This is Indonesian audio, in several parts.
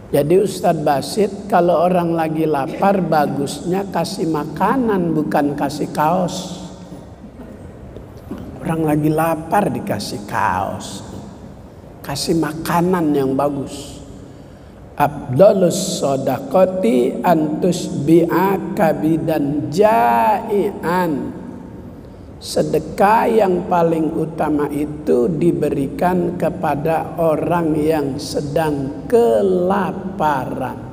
Jadi Ustadz Basit, kalau orang lagi lapar bagusnya kasih makanan bukan kasih kaos. Orang lagi lapar dikasih kaos. Kasih makanan yang bagus. Afdhalus shadaqati antus bi'a kabidan ja'ian. Sedekah yang paling utama itu diberikan kepada orang yang sedang kelaparan.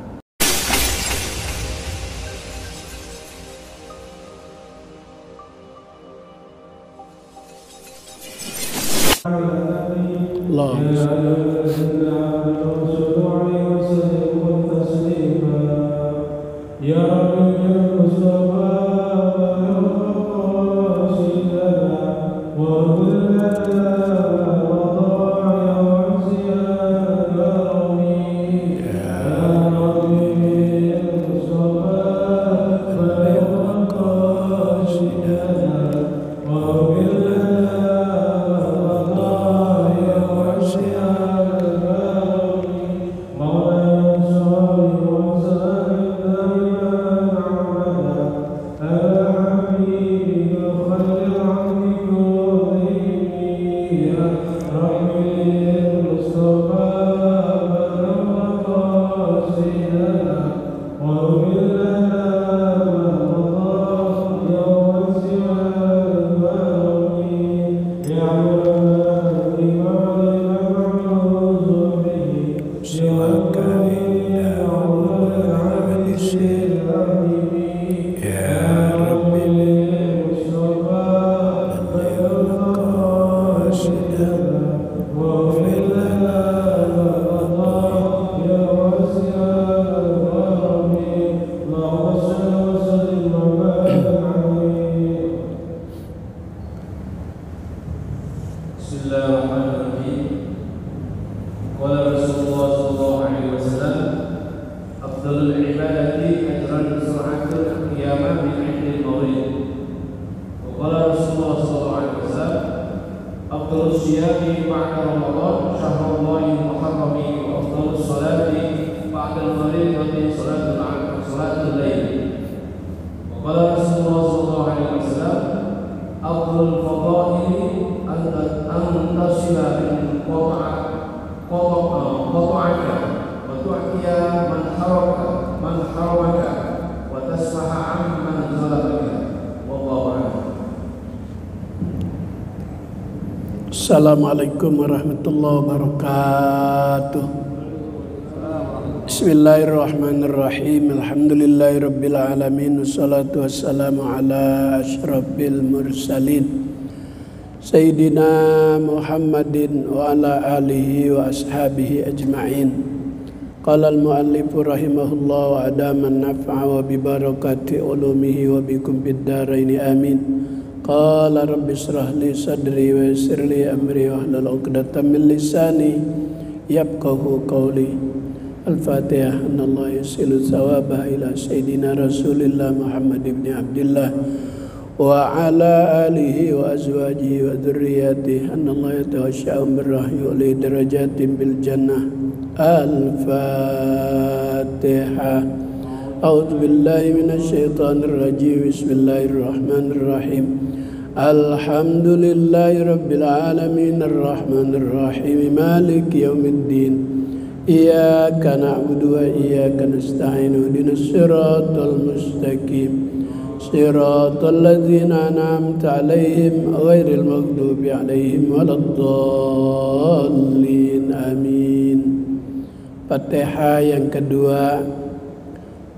Assalamualaikum warahmatullahi wabarakatuh. Bismillahirrahmanirrahim. Alhamdulillahirabbil alamin. Wassalatu wassalamu ala asyrafil mursalin Sayyidina Muhammadin wa ala alihi wa ashabihi ajma'in. Qala al-muallifu rahimahullah wa adaman naf'a wa bibarakati ulumihi wa bikum bid daraini amin. Qala rabbi israh li sadri wa yassir li amri wahlul 'uqdatam min lisani yafqahu qawli. Al-Fatihah. Anallahu yusilu thawaba ila sayyidina Rasulillah Muhammad ibn Abdullah wa ala alihi wa azwajihi wa dhurriyyatihi. Anallahu yatawashsha'u birrahyi li darajatin bil jannah. Al-Fatihah. A'udzu billahi minasy syaithanir rajim. Bismillahirrahmanirrahim. Alhamdulillahi rabbil alamin arrahmanir rahim maliki yaumiddin. Iyyaka na'budu wa iyyaka nasta'in. Ihdinas siratal mustaqim. Siratal ladzina an'amta 'alaihim ghairil maghdubi 'alaihim waladdallin. Amin. Fatihah yang kedua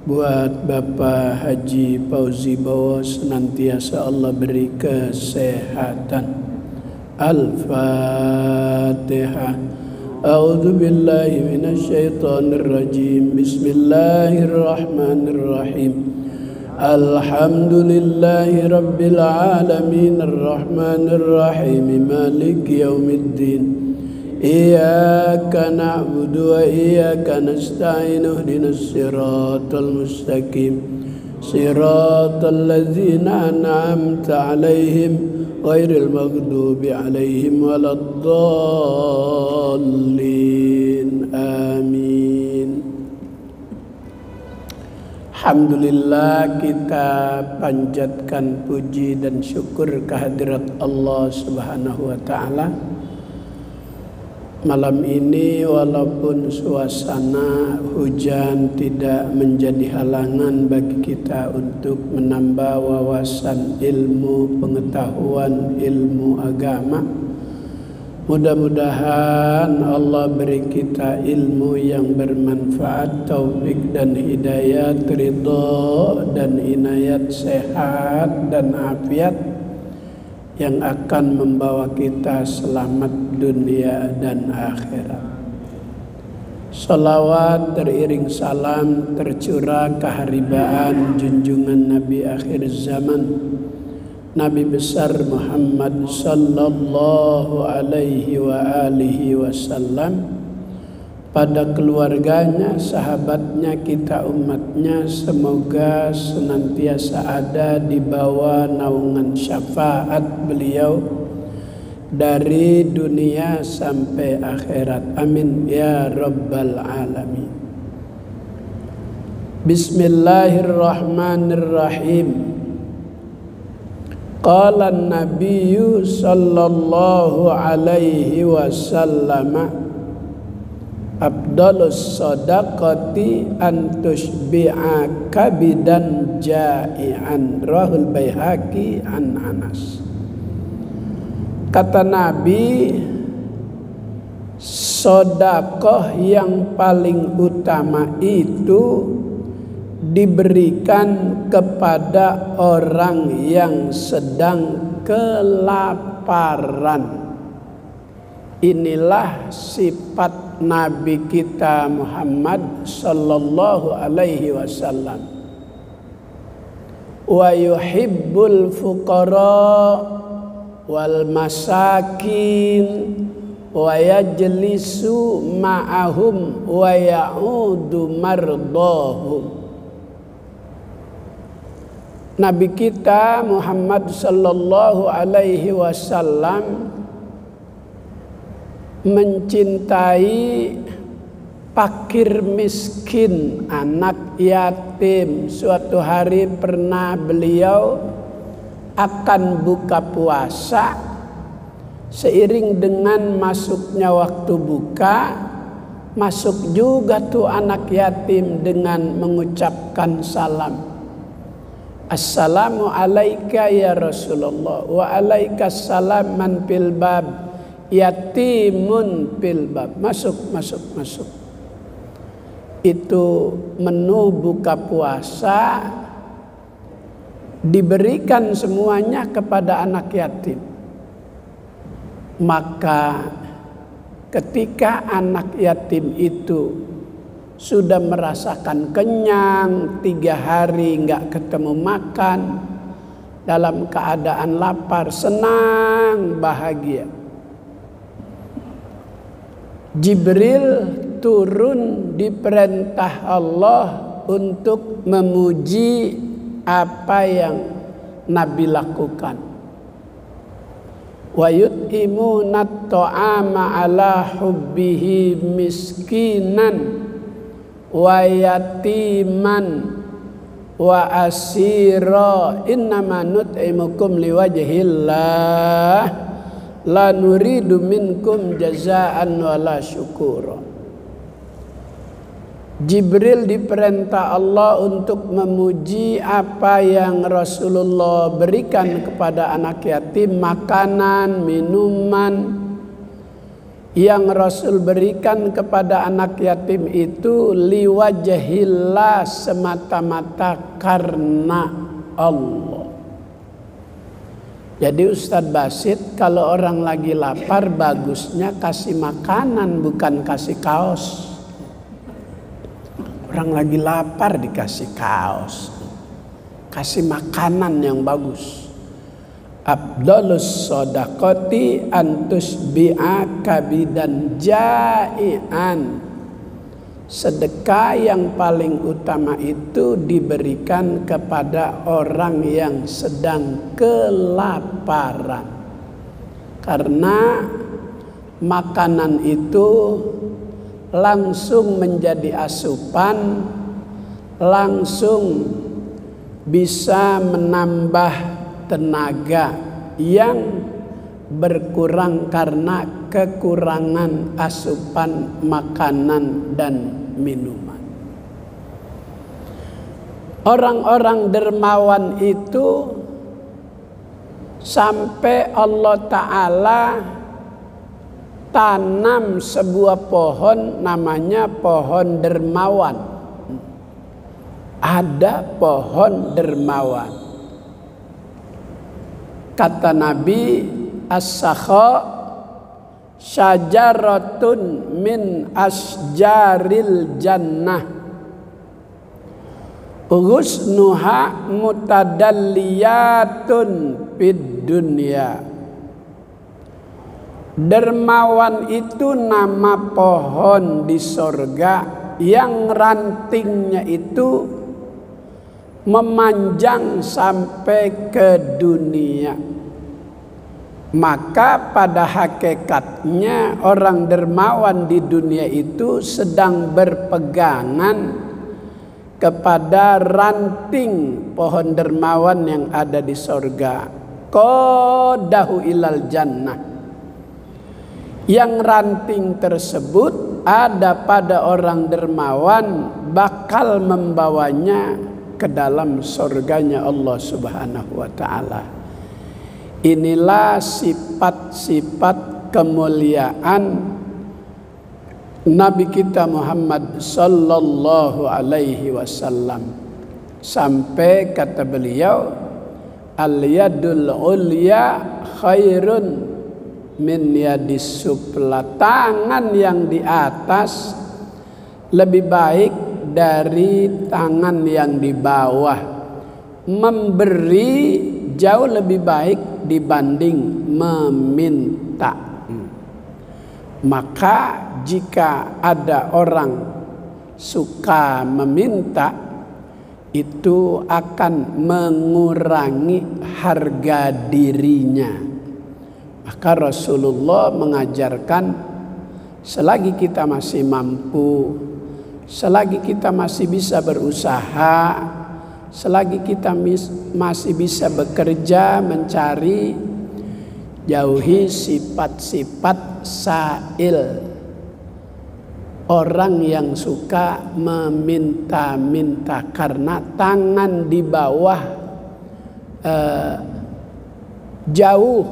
buat Bapak Haji Fauzi Bowo, senantiasa Allah beri kesehatan. Al-Fatihah. A'udzu billahi minasy syaithanir rajim. Bismillahirrahmanirrahim. Alhamdulillahi rabbil alamin arrahmanir rahim maliki yaumiddin. Iyyaka na'budu wa iyyaka nasta'in. Ihdinas siratal mustaqim. Siratal ladzina an'amta 'alaihim ghairil maghdubi 'alaihim waladdallin. Amin. Alhamdulillah, kita panjatkan puji dan syukur kehadirat Allah Subhanahu wa taala. Malam ini walaupun suasana hujan tidak menjadi halangan bagi kita untuk menambah wawasan ilmu pengetahuan ilmu agama. Mudah-mudahan Allah beri kita ilmu yang bermanfaat, taufik dan hidayat, ridho dan inayat, sehat dan afiat yang akan membawa kita selamat dunia dan akhirat. Salawat teriring salam tercurah keharibaan junjungan Nabi akhir zaman, Nabi besar Muhammad sallallahu alaihi wa alihi wasallam, pada keluarganya, sahabatnya, kita umatnya, semoga senantiasa ada di bawah naungan syafaat beliau dari dunia sampai akhirat. Amin ya rabbal alamin. Bismillahirrahmanirrahim. Qala an-nabiyyu sallallahu alaihi wasallam, afdalus shadaqati an tushbi'a kabidan ja'ian, rahul Baihaqi an Anas. Kata Nabi, sedekah yang paling utama itu diberikan kepada orang yang sedang kelaparan. Inilah sifat Nabi kita Muhammad sallallahu alaihi wasallam. Wa yuhibbul fuqara wal masakin wa yajlisu ma'ahum wa ya'udu mardahum. Nabi kita Muhammad sallallahu alaihi wasallam mencintai fakir miskin, anak yatim. Suatu hari pernah beliau akan buka puasa, seiring dengan masuknya waktu buka, masuk juga tuh anak yatim dengan mengucapkan salam. Assalamu alaika ya Rasulullah wa alaikas salam man fil bab yatimun fil bab. Masuk. Itu menu buka puasa diberikan semuanya kepada anak yatim. Maka ketika anak yatim itu sudah merasakan kenyang, 3 hari nggak ketemu makan, dalam keadaan lapar, senang, bahagia, Jibril turun diperintah Allah untuk memuji apa yang Nabi lakukan. Wa yut'imuna at-ta'ama ala hubbihi miskinan wa yatiman wa asira innama nut'imukum liwajhillah la nuridu minkum jazaan wala syukura. Jibril diperintah Allah untuk memuji apa yang Rasulullah berikan kepada anak yatim, makanan, minuman yang Rasul berikan kepada anak yatim itu liwajhillah, semata-mata karena Allah. Jadi Ustadz Basit, kalau orang lagi lapar bagusnya kasih makanan, bukan kasih kaos. Orang lagi lapar dikasih kaos, kasih makanan yang bagus. Afdalus shadaqati an tusbi'a kabidan ja'ian. Sedekah yang paling utama itu diberikan kepada orang yang sedang kelaparan. Karena makanan itu langsung menjadi asupan langsung bisa menambah tenaga yang berkurang karena kekurangan asupan makanan dan minuman. Orang-orang dermawan itu sampai Allah Ta'ala tanam sebuah pohon namanya pohon dermawan. Ada pohon dermawan. Kata Nabi, as-sakha syajaratun min asjaril jannah ghusnuha mutadalliyatun fid dunya. Dermawan itu nama pohon di sorga yang rantingnya itu memanjang sampai ke dunia. Maka pada hakikatnya orang dermawan di dunia itu sedang berpegangan kepada ranting pohon dermawan yang ada di sorga. Qadahu ilal jannah. Yang ranting tersebut ada pada orang dermawan bakal membawanya ke dalam surganya Allah Subhanahu wa Ta'ala. Inilah sifat-sifat kemuliaan Nabi kita Muhammad sallallahu alaihi wasallam. Sampai kata beliau, al-yadul ulya khairun min yadis sufla. Tangan yang di atas lebih baik dari tangan yang di bawah. Memberi jauh lebih baik dibanding meminta. Maka jika ada orang suka meminta, itu akan mengurangi harga dirinya. Maka Rasulullah mengajarkan selagi kita masih mampu, selagi kita masih bisa berusaha, selagi kita masih bisa bekerja mencari, jauhi sifat-sifat sa'il, orang yang suka meminta-minta, karena tangan di bawah jauh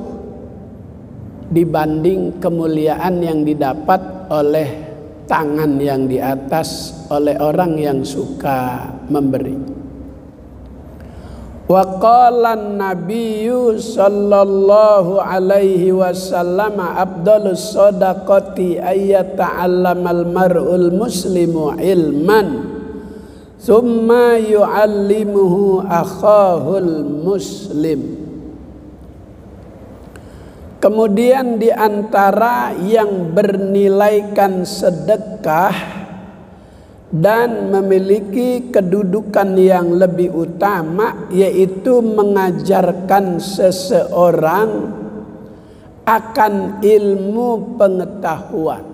dibanding kemuliaan yang didapat oleh tangan yang di atas oleh orang yang suka memberi. Wa qala an-nabiyyu sallallahu alaihi wasallam afdhalus shadaqati ayyata'allamal mar'ul muslimu ilman thumma yu'allimuhu akhahul muslim. Kemudian di antara yang bernilaikan sedekah dan memiliki kedudukan yang lebih utama, yaitu mengajarkan seseorang akan ilmu pengetahuan.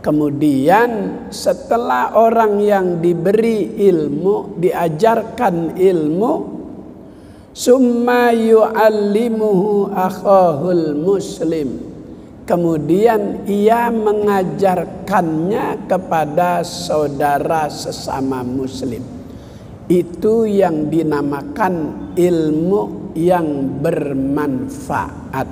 Kemudian setelah orang yang diberi ilmu, diajarkan ilmu, summa yu'allimuhu akhahul muslim, kemudian ia mengajarkannya kepada saudara sesama muslim. Itu yang dinamakan ilmu yang bermanfaat.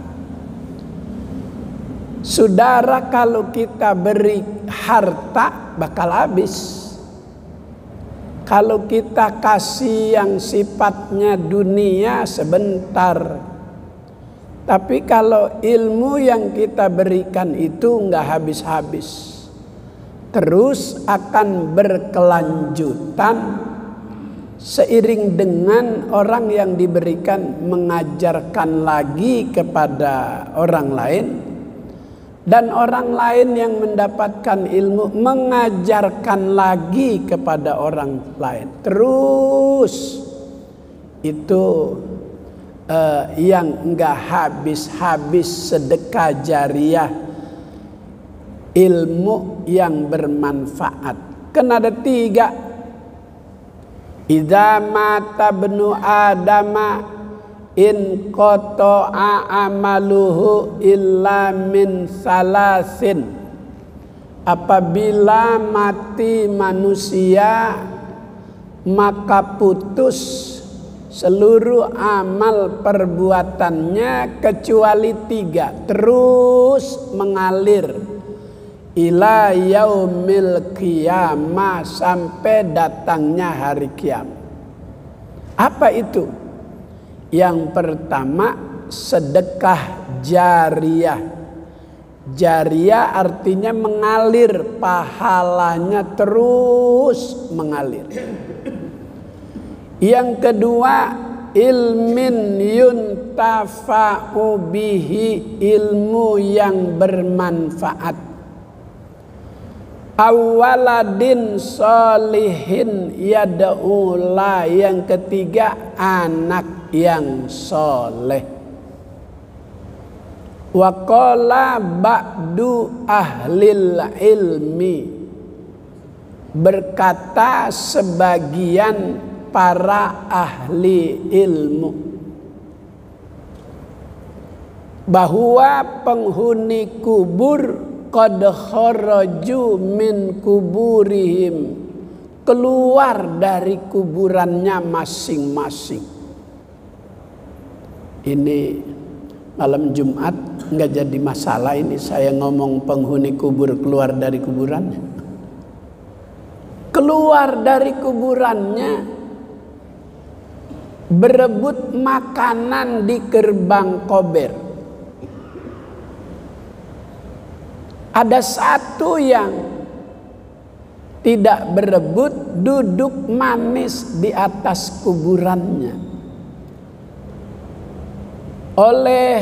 Saudara, kalau kita beri harta bakal habis. Kalau kita kasih yang sifatnya dunia sebentar. Tapi kalau ilmu yang kita berikan itu enggak habis-habis, terus akan berkelanjutan seiring dengan orang yang diberikan mengajarkan lagi kepada orang lain, dan orang lain yang mendapatkan ilmu mengajarkan lagi kepada orang lain. Terus itu yang enggak habis-habis sedekah jariah, ilmu yang bermanfaat. Kan ada 3 Idza mata ibnu adama in qata'a amaluhu illa min salasin. Apabila mati manusia maka putus seluruh amal perbuatannya kecuali 3, terus mengalir ila yaumil qiyamah, sampai datangnya hari kiamat. Apa itu? Yang pertama, sedekah jariyah. Jariyah artinya mengalir, pahalanya terus mengalir. Yang kedua, ilmin yuntafa'u bihi, ilmu yang bermanfaat. Awaladin solihin yada'ula, yang ketiga anak yang soleh. Wa qala ba'du ahlil ilmi, berkata sebagian para ahli ilmu bahwa penghuni kubur qad kharaju min kuburihim, keluar dari kuburannya masing-masing. Ini malam Jumat nggak jadi masalah ini saya ngomong penghuni kubur keluar dari kuburannya. Keluar dari kuburannya, berebut makanan di gerbang kober. Ada satu yang tidak berebut, duduk manis di atas kuburannya. Oleh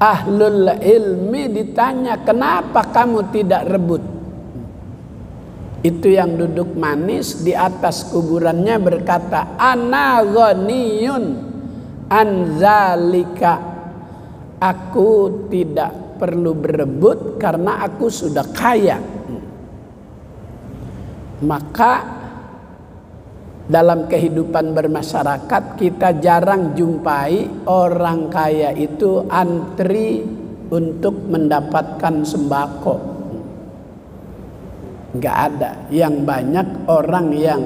ahlul ilmi ditanya, kenapa kamu tidak rebut? Itu yang duduk manis di atas kuburannya berkata, ana ghaniyun an zalika, aku tidak perlu berebut karena aku sudah kaya. Maka dalam kehidupan bermasyarakat kita jarang jumpai orang kaya itu antri untuk mendapatkan sembako. Nggak ada. Yang banyak orang yang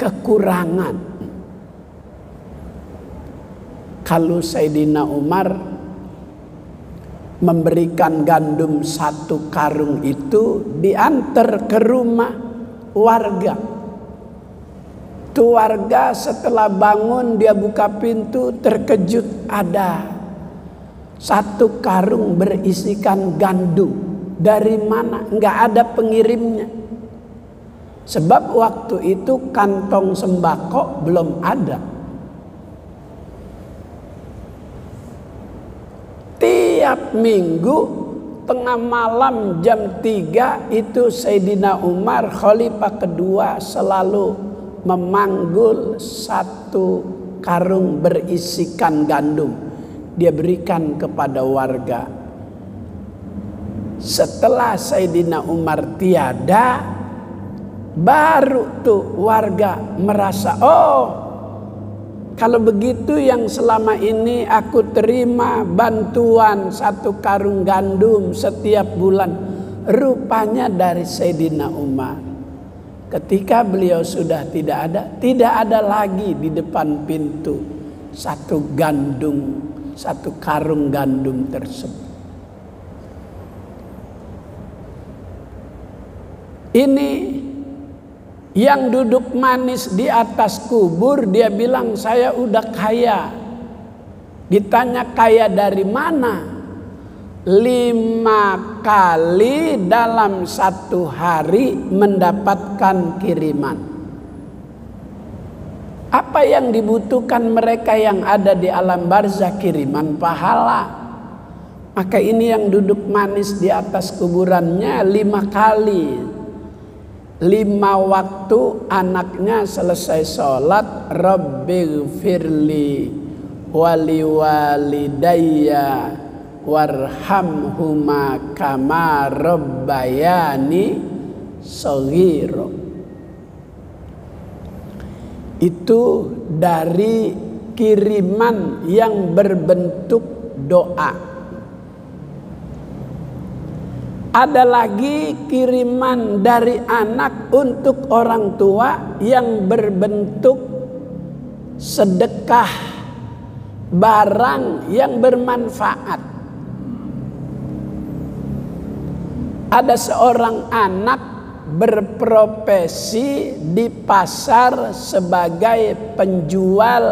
kekurangan. Kalau Sayyidina Umar memberikan gandum 1 karung itu, diantar ke rumah warga. Itu warga setelah bangun dia buka pintu, terkejut ada 1 karung berisikan gandum. Dari mana? Nggak ada pengirimnya. Sebab waktu itu kantong sembako belum ada. Tiap minggu tengah malam jam 3 itu Sayyidina Umar khalifah kedua selalu memanggul 1 karung berisikan gandum. Dia berikan kepada warga. Setelah Sayyidina Umar tiada, baru tuh warga merasa, oh kalau begitu yang selama ini aku terima bantuan 1 karung gandum setiap bulan, rupanya dari Sayyidina Umar. Ketika beliau sudah tidak ada lagi di depan pintu 1 karung gandum tersebut. Ini yang duduk manis di atas kubur, dia bilang saya udah kaya. Ditanya kaya dari mana? 5 kali dalam 1 hari mendapatkan kiriman. Apa yang dibutuhkan mereka yang ada di alam barzah? Kiriman pahala. Maka ini yang duduk manis di atas kuburannya 5 kali. 5 waktu anaknya selesai sholat, Rabbighfirli wali walidayya warhamhuma kama rabbayani shaghira. itu dari kiriman yang berbentuk doa. Ada lagi kiriman dari anak untuk orang tua yang berbentuk sedekah barang yang bermanfaat. Ada seorang anak berprofesi di pasar sebagai penjual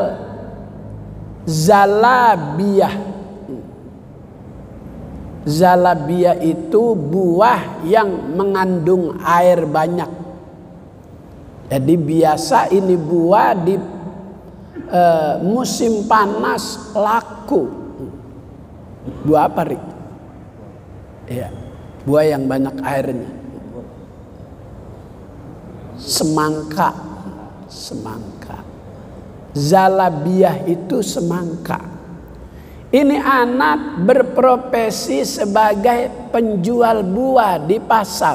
zalabiyah. Zalabiyah itu buah yang mengandung air banyak. Jadi biasa ini buah di musim panas laku. Buah apa, Rik? Ya, buah yang banyak airnya. Semangka. Semangka. Zalabiyah itu semangka. Ini anak berprofesi sebagai penjual buah di pasar.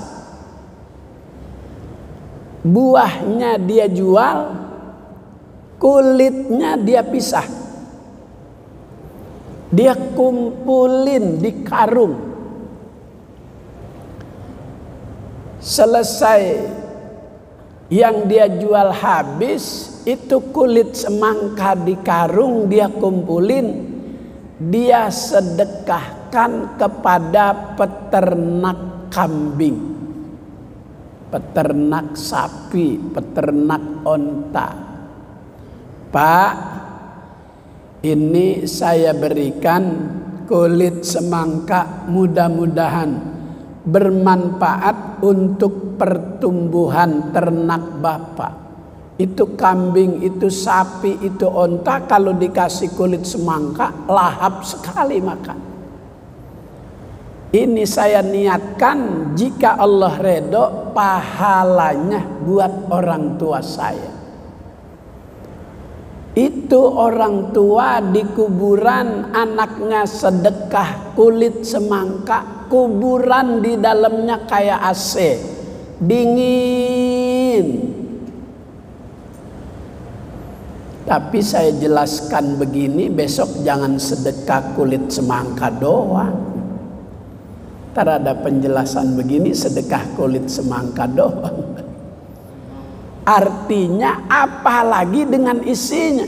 Buahnya dia jual, kulitnya dia pisah. Dia kumpulin di karung. Selesai yang dia jual habis, itu kulit semangka di karung dia kumpulin. Dia sedekahkan kepada peternak kambing, peternak sapi, peternak onta. Pak, ini saya berikan kulit semangka, mudah-mudahan bermanfaat untuk pertumbuhan ternak Bapak. Itu kambing, itu sapi, itu onta, kalau dikasih kulit semangka lahap sekali makan. Ini saya niatkan jika Allah redho pahalanya buat orang tua saya. Itu orang tua di kuburan anaknya sedekah kulit semangka, kuburan di dalamnya kayak AC, dingin. Tapi saya jelaskan begini, besok jangan sedekah kulit semangka doang. Ntar ada penjelasan begini, sedekah kulit semangka doang. Artinya apalagi dengan isinya.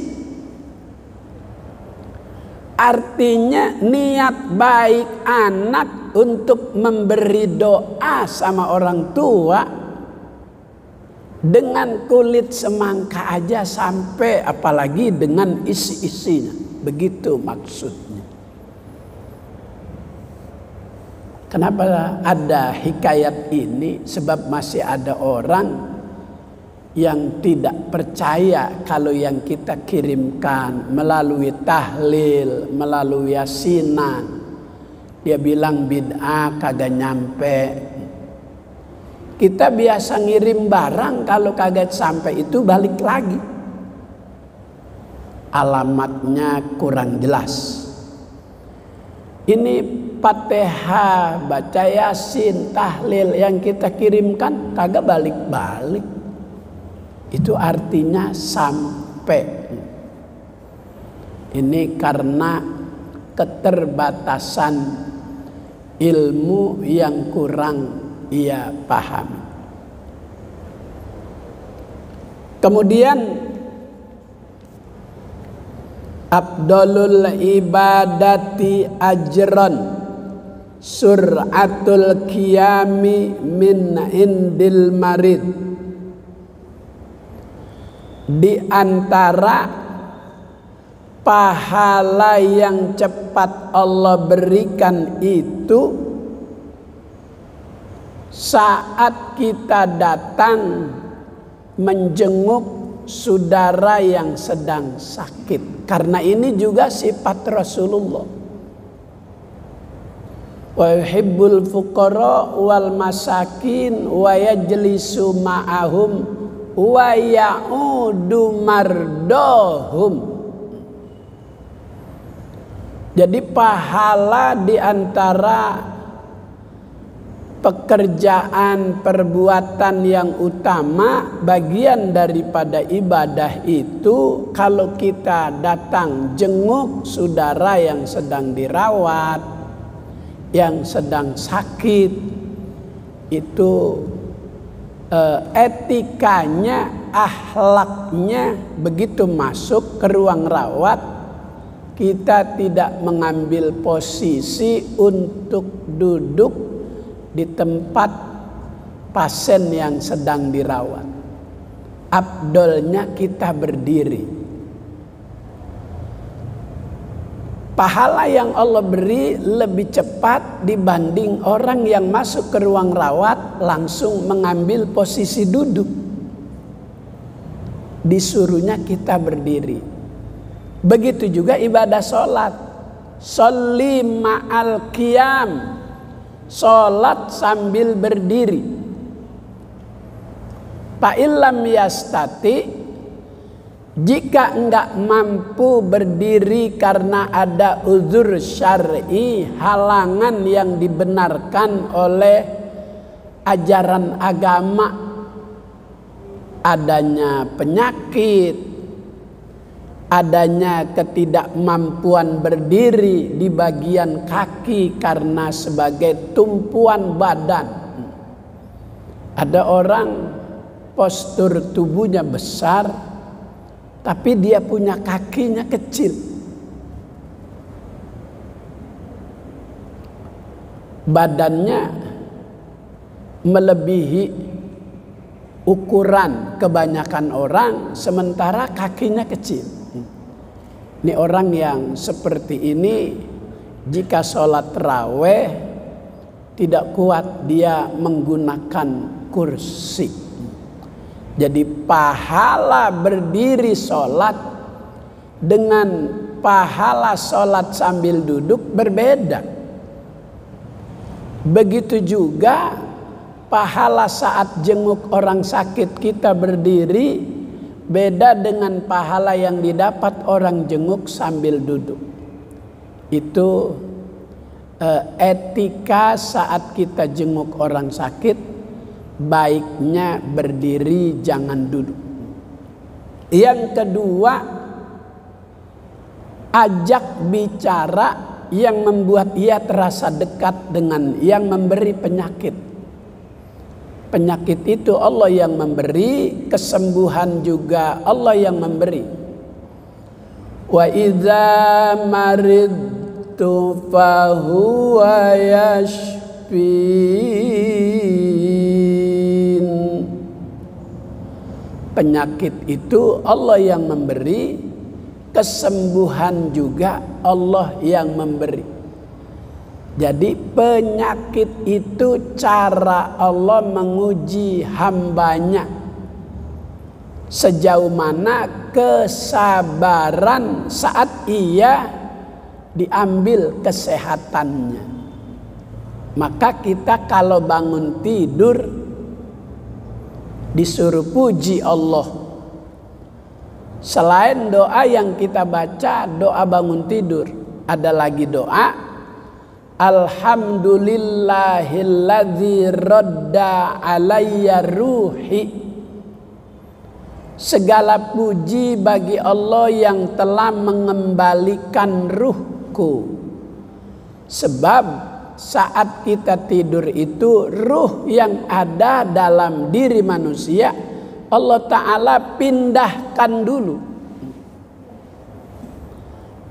Artinya niat baik anak untuk memberi doa sama orang tua dengan kulit semangka aja sampai, apalagi dengan isi-isinya. Begitu maksudnya. Kenapa ada hikayat ini? Sebab masih ada orang yang tidak percaya kalau yang kita kirimkan melalui tahlil, melalui yasinan. Dia bilang bid'ah, kagak nyampe. Kita biasa ngirim barang, kalau kagak sampai itu balik lagi. Alamatnya kurang jelas. Ini Fatihah, baca Yasin, tahlil yang kita kirimkan kagak balik-balik. Itu artinya sampai. Ini karena keterbatasan ilmu yang kurang ia pahami. Kemudian afdalul ibadati ajran sur'atul qiyami min indil marid. Di antara pahala yang cepat Allah berikan itu saat kita datang menjenguk saudara yang sedang sakit. Karena ini juga sifat Rasulullah. Wa yuhibbul fuqara wal masakin wa yajlisu ma'ahum wa ya'udu mardohum. Jadi pahala di antara pekerjaan perbuatan yang utama, bagian daripada ibadah itu kalau kita datang jenguk saudara yang sedang dirawat, yang sedang sakit, itu etikanya, akhlaknya begitu masuk ke ruang rawat, kita tidak mengambil posisi untuk duduk di tempat pasien yang sedang dirawat. Afdolnya kita berdiri. Pahala yang Allah beri lebih cepat dibanding orang yang masuk ke ruang rawat langsung mengambil posisi duduk. Disuruhnya kita berdiri. Begitu juga ibadah sholat. Sholli ma'al qiyam. Sholat sambil berdiri. Fa'illam yastati, jika enggak mampu berdiri karena ada uzur syar'i, halangan yang dibenarkan oleh ajaran agama, adanya penyakit, adanya ketidakmampuan berdiri di bagian kaki karena sebagai tumpuan badan. Ada orang postur tubuhnya besar, tapi dia punya kakinya kecil. Badannya melebihi ukuran kebanyakan orang, sementara kakinya kecil. Ini orang yang seperti ini, jika sholat raweh tidak kuat dia menggunakan kursi. Jadi pahala berdiri sholat dengan pahala sholat sambil duduk berbeda. Begitu juga pahala saat jenguk orang sakit kita berdiri beda dengan pahala yang didapat orang jenguk sambil duduk. Itu etika saat kita jenguk orang sakit, baiknya berdiri jangan duduk. Yang kedua, ajak bicara yang membuat ia terasa dekat dengan yang memberi penyakit. Penyakit itu Allah yang memberi, kesembuhan juga Allah yang memberi. Wa idza maridtu fahuwa yashfin. Penyakit itu Allah yang memberi, kesembuhan juga Allah yang memberi. Jadi penyakit itu cara Allah menguji hambanya. Sejauh mana kesabaran saat ia diambil kesehatannya. Maka kita kalau bangun tidur disuruh puji Allah. Selain doa yang kita baca, doa bangun tidur, ada lagi doa Alhamdulillahilladzi radda alayya ruhi. Segala puji bagi Allah yang telah mengembalikan ruhku. Sebab saat kita tidur itu ruh yang ada dalam diri manusia Allah Ta'ala pindahkan dulu.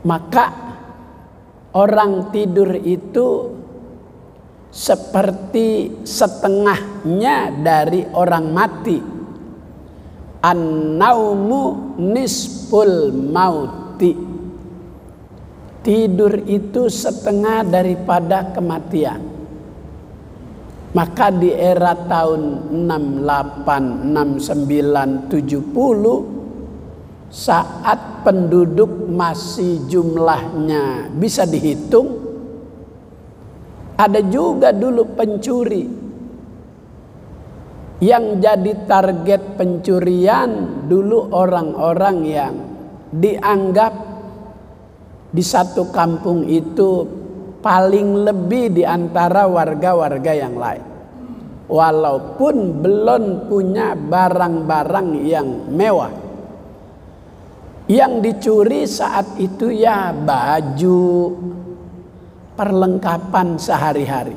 Maka orang tidur itu seperti setengahnya dari orang mati. An-naumu nisful mauti. Tidur itu setengah daripada kematian. Maka di era tahun 68, 69, 70 saat penduduk masih jumlahnya bisa dihitung, ada juga dulu pencuri yang jadi target pencurian dulu orang-orang yang dianggap di satu kampung itu paling lebih di antara warga-warga yang lain. walaupun belum punya barang-barang yang mewah. Yang dicuri saat itu ya baju, perlengkapan sehari-hari.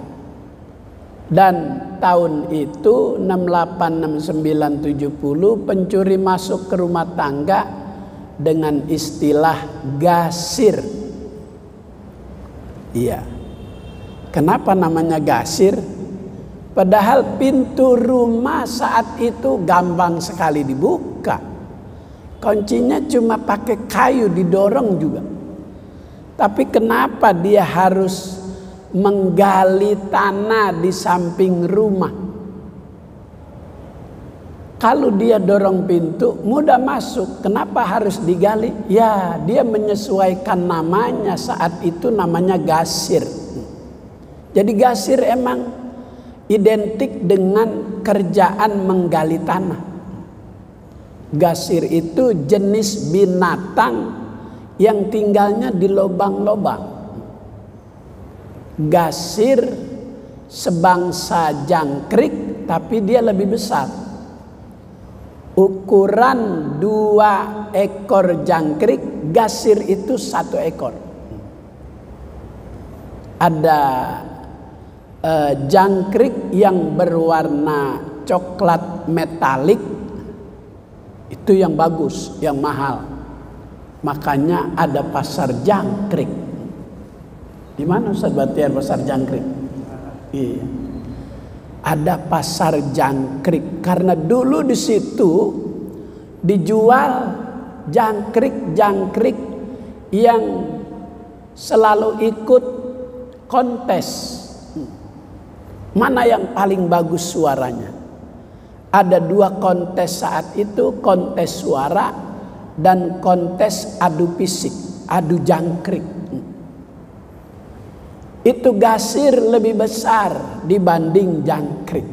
Dan tahun itu 68, 69, 70 pencuri masuk ke rumah tangga dengan istilah gasir. Iya. Kenapa namanya gasir? Padahal pintu rumah saat itu gampang sekali dibuka. Kuncinya cuma pakai kayu didorong juga. Tapi kenapa dia harus menggali tanah di samping rumah? Kalau dia dorong pintu mudah masuk, kenapa harus digali? Ya, dia menyesuaikan namanya saat itu namanya gasir. Jadi gasir emang identik dengan kerjaan menggali tanah. Gasir itu jenis binatang yang tinggalnya di lubang-lubang. Gasir sebangsa jangkrik tapi dia lebih besar. Ukuran 2 ekor jangkrik, gasir itu 1 ekor. Ada jangkrik yang berwarna coklat metalik, itu yang bagus, yang mahal. Makanya ada pasar jangkrik. Di mana Ustaz Batiar pasar jangkrik? Iya. Ada pasar jangkrik karena dulu di situ dijual jangkrik-jangkrik yang selalu ikut kontes. Mana yang paling bagus suaranya? Ada 2 kontes saat itu, kontes suara dan kontes adu fisik, adu jangkrik. Itu gasir lebih besar dibanding jangkrik.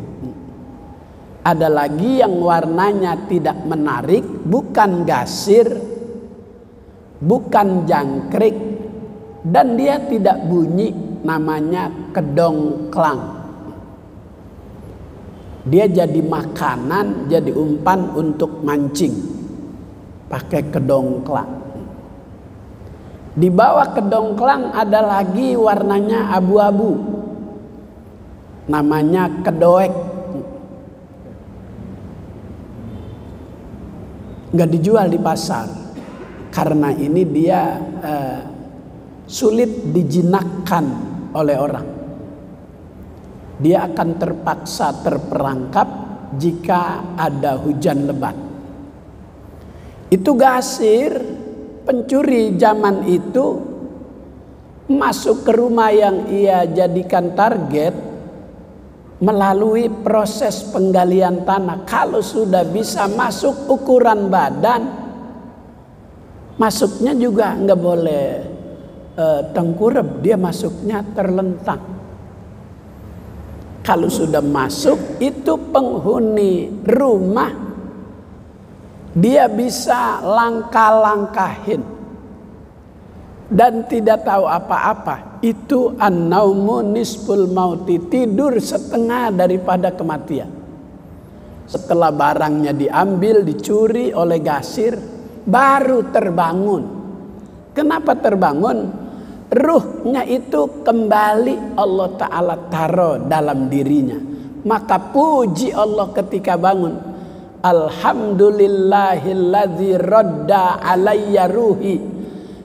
Ada lagi yang warnanya tidak menarik, bukan gasir, bukan jangkrik, dan dia tidak bunyi, namanya kedongklang. Dia jadi makanan, jadi umpan untuk mancing. Pakai kedongklang. Di bawah kedongklang ada lagi warnanya abu-abu. Namanya kedoek. Nggak dijual di pasar. Karena ini dia sulit dijinakkan oleh orang. Dia akan terpaksa terperangkap jika ada hujan lebat. Itu gasir, pencuri zaman itu masuk ke rumah yang ia jadikan target melalui proses penggalian tanah. Kalau sudah bisa masuk ukuran badan, masuknya juga nggak boleh tengkurap, dia masuknya terlentang. Kalau sudah masuk itu penghuni rumah, dia bisa langkah-langkahin dan tidak tahu apa-apa. Itu an-naumu nisful mauti, tidur setengah daripada kematian. Setelah barangnya diambil, dicuri oleh gasir, baru terbangun. Kenapa terbangun? Ruhnya itu kembali Allah Ta'ala taruh dalam dirinya. Maka puji Allah ketika bangun. Alhamdulillahilladzi radda alayya ruhi.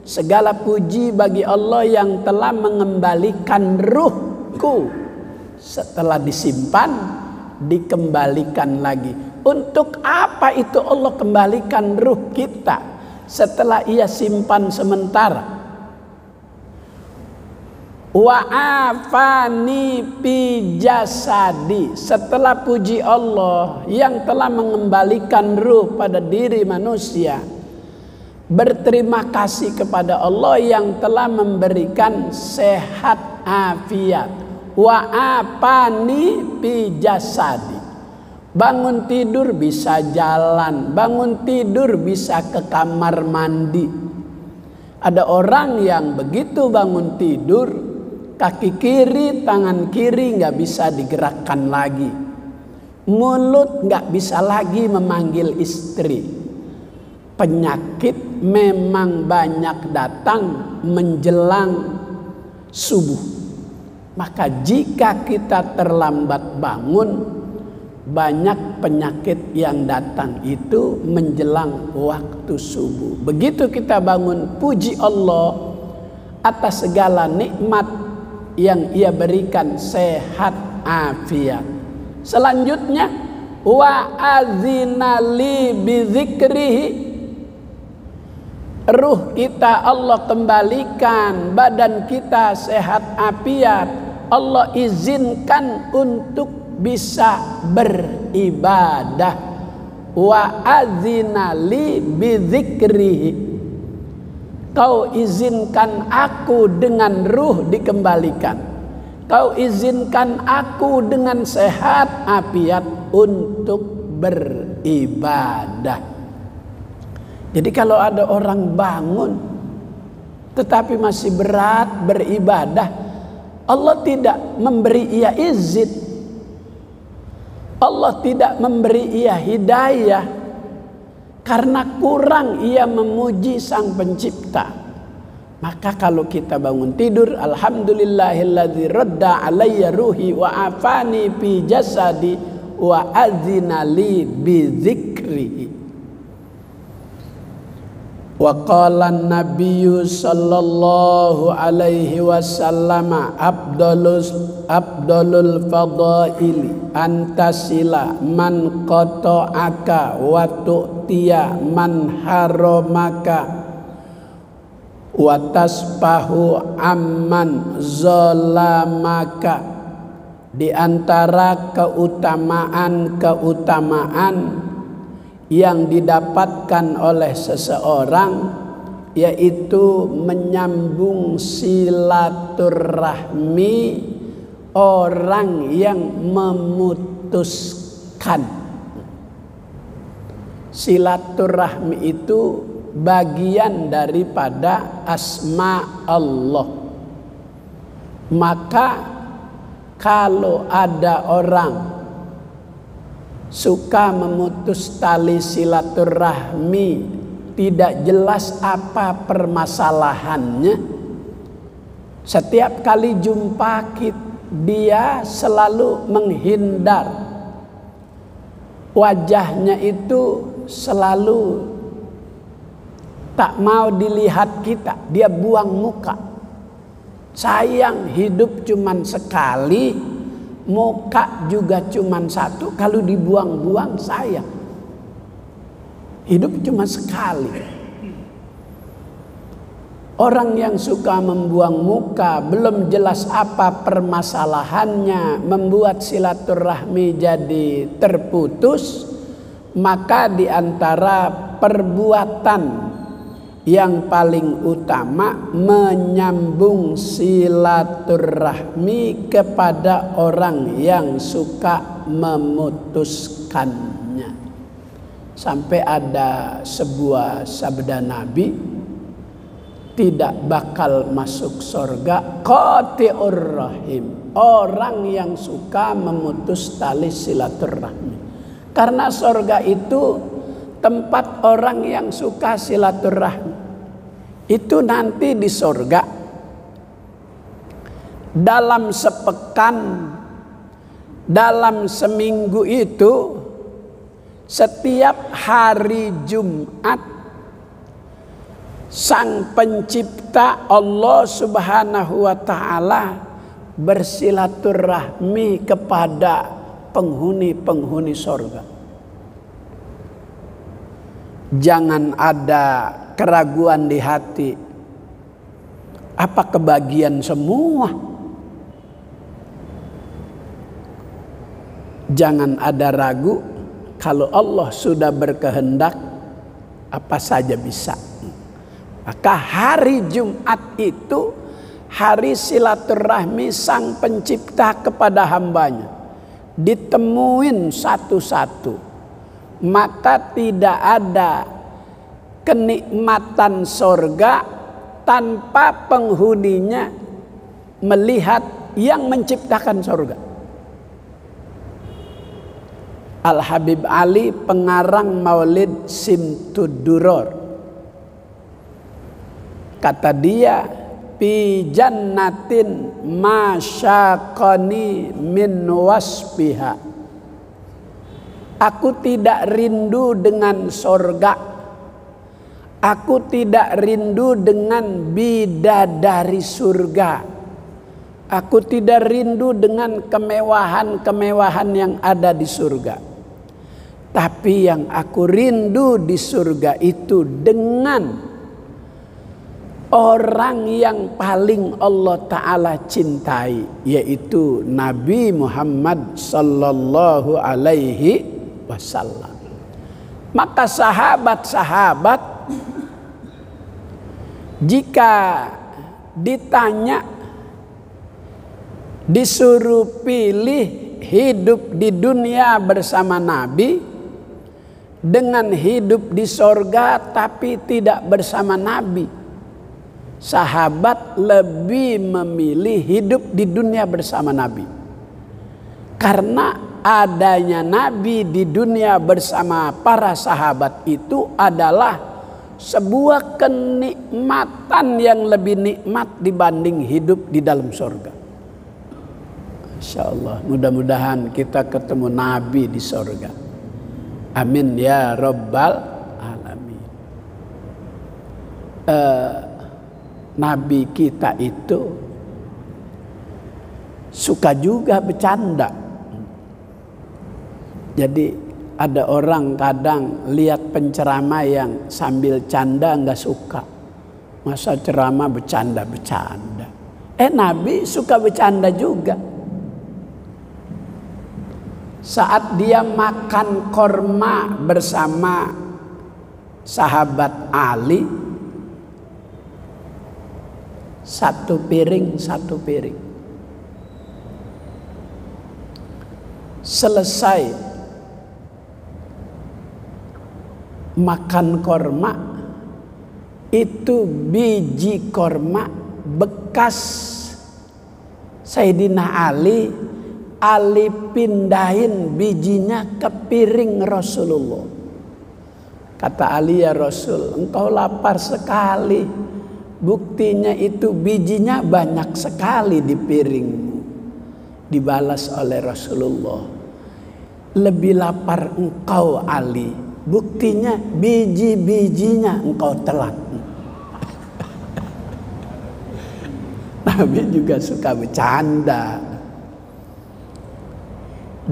Segala puji bagi Allah yang telah mengembalikan ruhku. Setelah disimpan, dikembalikan lagi. Untuk apa itu Allah kembalikan ruh kita setelah ia simpan sementara? Wa afani fi jasadi. Setelah puji Allah yang telah mengembalikan ruh pada diri manusia, berterima kasih kepada Allah yang telah memberikan sehat afiat. Wa afani fi jasadi. Bangun tidur bisa jalan, bangun tidur bisa ke kamar mandi. Ada orang yang begitu bangun tidur, kaki kiri, tangan kiri nggak bisa digerakkan lagi. Mulut nggak bisa lagi memanggil istri. Penyakit memang banyak datang menjelang subuh. Maka jika kita terlambat bangun, banyak penyakit yang datang itu menjelang waktu subuh. Begitu kita bangun, puji Allah atas segala nikmat yang Ia berikan, sehat afiat. Selanjutnya, wa azina li bizikrihi. Ruh kita Allah kembalikan, badan kita sehat afiat. Allah izinkan untuk bisa beribadah. Wa azina li bizikrihi. Kau izinkan aku dengan ruh dikembalikan. Kau izinkan aku dengan sehat afiat untuk beribadah. Jadi kalau ada orang bangun tetapi masih berat beribadah, Allah tidak memberi ia izin. Allah tidak memberi ia hidayah karena kurang ia memuji Sang Pencipta. Maka kalau kita bangun tidur, alhamdulillahilladzi radda alayya ruhi wa afani fi jasadi wa adzina li bi dzikri. Wa qala an-nabiyyu sallallahu alaihi wasallam abdalul fadaili antasila man qata'aka wa tu'tiya man haramaka wa taspahu amman zalamaka. Di antara keutamaan yang didapatkan oleh seseorang yaitu menyambung silaturahmi orang yang memutuskan. Silaturahmi itu bagian daripada asma Allah. Maka kalau ada orang suka memutus tali silaturahmi, tidak jelas apa permasalahannya, setiap kali jumpa dia selalu menghindar. Wajahnya itu selalu tak mau dilihat kita, dia buang muka. Sayang, hidup cuman sekali, muka juga cuman satu, kalau dibuang-buang sayang. Hidup cuma sekali. Orang yang suka membuang muka, belum jelas apa permasalahannya, membuat silaturahmi jadi terputus, maka di antara perbuatan yang paling utama menyambung silaturahmi kepada orang yang suka memutuskannya. Sampai ada sebuah sabda Nabi, tidak bakal masuk surga qati'ur rahim, orang yang suka memutus tali silaturahmi. Karena surga itu tempat orang yang suka silaturahmi. Itu nanti di surga, dalam sepekan, dalam seminggu itu, setiap hari Jumat, Sang Pencipta Allah Subhanahu wa Ta'ala bersilaturahmi kepada penghuni-penghuni surga. Jangan ada keraguan di hati. Apa kebagian semua? Jangan ada ragu, kalau Allah sudah berkehendak, apa saja bisa. Maka hari Jumat itu hari silaturahmi Sang Pencipta kepada hambanya. Ditemuin satu-satu. Maka tidak ada kenikmatan surga tanpa penghuninya melihat yang menciptakan surga. Al-Habib Ali pengarang Maulid Simtud Duror. Kata dia, fi jannatin masyaqani min wasbiha. Aku tidak rindu dengan sorga. Aku tidak rindu dengan bidadari surga. Aku tidak rindu dengan kemewahan-kemewahan yang ada di surga. Tapi yang aku rindu di surga itu dengan orang yang paling Allah Ta'ala cintai, yaitu Nabi Muhammad sallallahu alaihi wasallam. Maka sahabat-sahabat jika ditanya, disuruh pilih hidup di dunia bersama Nabi dengan hidup di sorga tapi tidak bersama Nabi, sahabat lebih memilih hidup di dunia bersama Nabi. Karena adanya Nabi di dunia bersama para sahabat itu adalah sebuah kenikmatan yang lebih nikmat dibanding hidup di dalam sorga. Insya Allah, mudah-mudahan kita ketemu Nabi di sorga. Amin ya Rabbal Alamin. Nabi kita itu suka juga bercanda. Jadi ada orang kadang lihat penceramah yang sambil canda nggak suka. Masa ceramah bercanda-bercanda. Nabi suka bercanda juga. Saat dia makan korma bersama sahabat Ali, satu piring. Selesai makan korma, itu biji korma bekas Sayyidina Ali pindahin bijinya ke piring Rasulullah. Kata Ali, ya Rasul, engkau lapar sekali. Buktinya itu bijinya banyak sekali di piringmu. Dibalas oleh Rasulullah, lebih lapar engkau Ali. Buktinya biji-bijinya engkau telan. Nabi juga suka bercanda.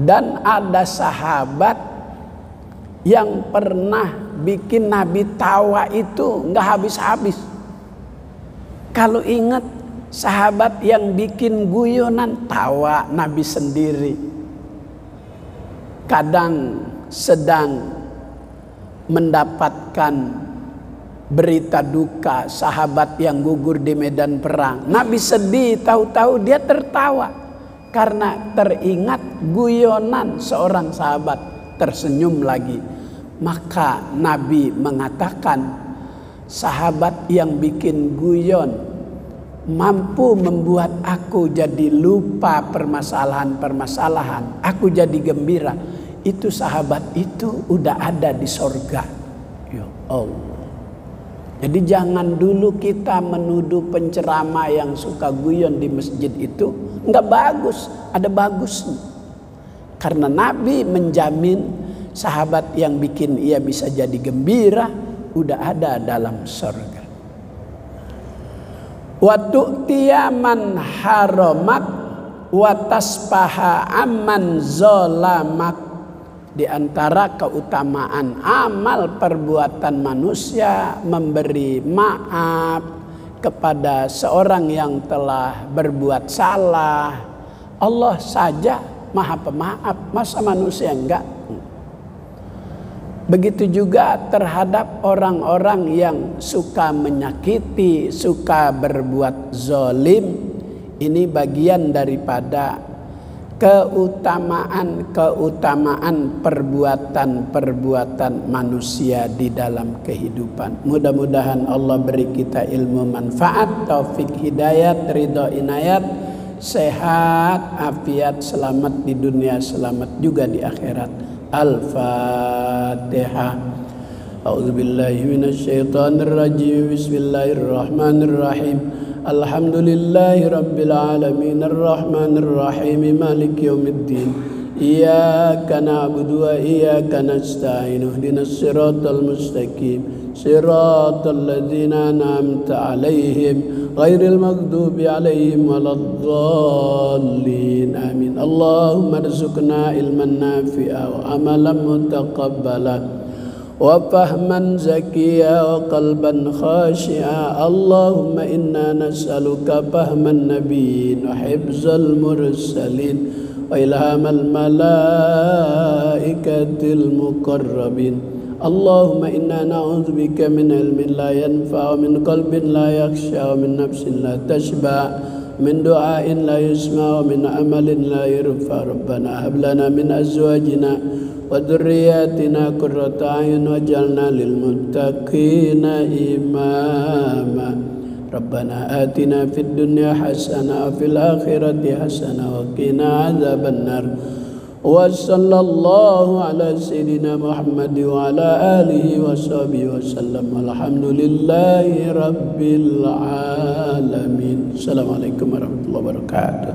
Dan ada sahabat yang pernah bikin Nabi tawa itu nggak habis-habis. Kalau ingat sahabat yang bikin guyonan, tawa Nabi sendiri. Kadang sedang mendapatkan berita duka sahabat yang gugur di medan perang, Nabi sedih, tahu-tahu dia tertawa. Karena teringat guyonan seorang sahabat, tersenyum lagi. Maka Nabi mengatakan, sahabat yang bikin guyon mampu membuat aku jadi lupa permasalahan-permasalahan. Aku jadi gembira. Itu sahabat itu udah ada di sorga. Ya Allah. Jadi jangan dulu kita menuduh penceramah yang suka guyon di masjid itu nggak bagus, ada bagusnya. Karena Nabi menjamin sahabat yang bikin ia bisa jadi gembira udah ada dalam surga. Wa tu'tiya man haramak wa taspaha amman zalamak. Di antara keutamaan amal perbuatan manusia memberi maaf kepada seorang yang telah berbuat salah. Allah saja Maha Pemaaf, masa manusia enggak? Begitu juga terhadap orang-orang yang suka menyakiti, suka berbuat zalim. Ini bagian daripada keutamaan perbuatan manusia di dalam kehidupan. Mudah-mudahan Allah beri kita ilmu manfaat, taufik hidayat, ridho inayat, sehat, afiat, selamat di dunia, selamat juga di akhirat. Al-Fatihah. A'udzu billahi minasyaitonir rajim. Bismillahirrahmanirrahim. Alhamdulillahi rabbil alamin arrahmanir rahim maliki yaumiddin. Iyyaka na'budu wa iyyaka nasta'in. Ihdinas siratal mustaqim. Siratal ladzina an'amta 'alaihim ghairil maghdubi 'alaihim waladdallin. Amin. Allahumma rzuqna ilman nafi'a wa amalan mutaqabbala wa fahman zakiya wa qalban khashi'a. Allahumma inna nas'aluka fahman nabiyyin wa hifzal mursalin wa ilhamal malaikatil muqarrabin. Allahumma inna na'udzubika min ilmin la yanfa' wa min qalbin la yakhsha wa min nafsin la tashba' min du'ain la yusma' wa min amalin la yurfa. Rabbana hab lana min azwajina wa dhurriyyatina qurrata a'yun waj'alna lil muttaqina imama. Rabbana atina fid dunya hasanah wa fil akhirati hasanah wa qina adzabannar. Wa sallallahu ala sayyidina Muhammad wa ala alihi wa sahbihi wa sallam. Alhamdulillahi rabbil alamin. Assalamualaikum warahmatullahi wabarakatuh.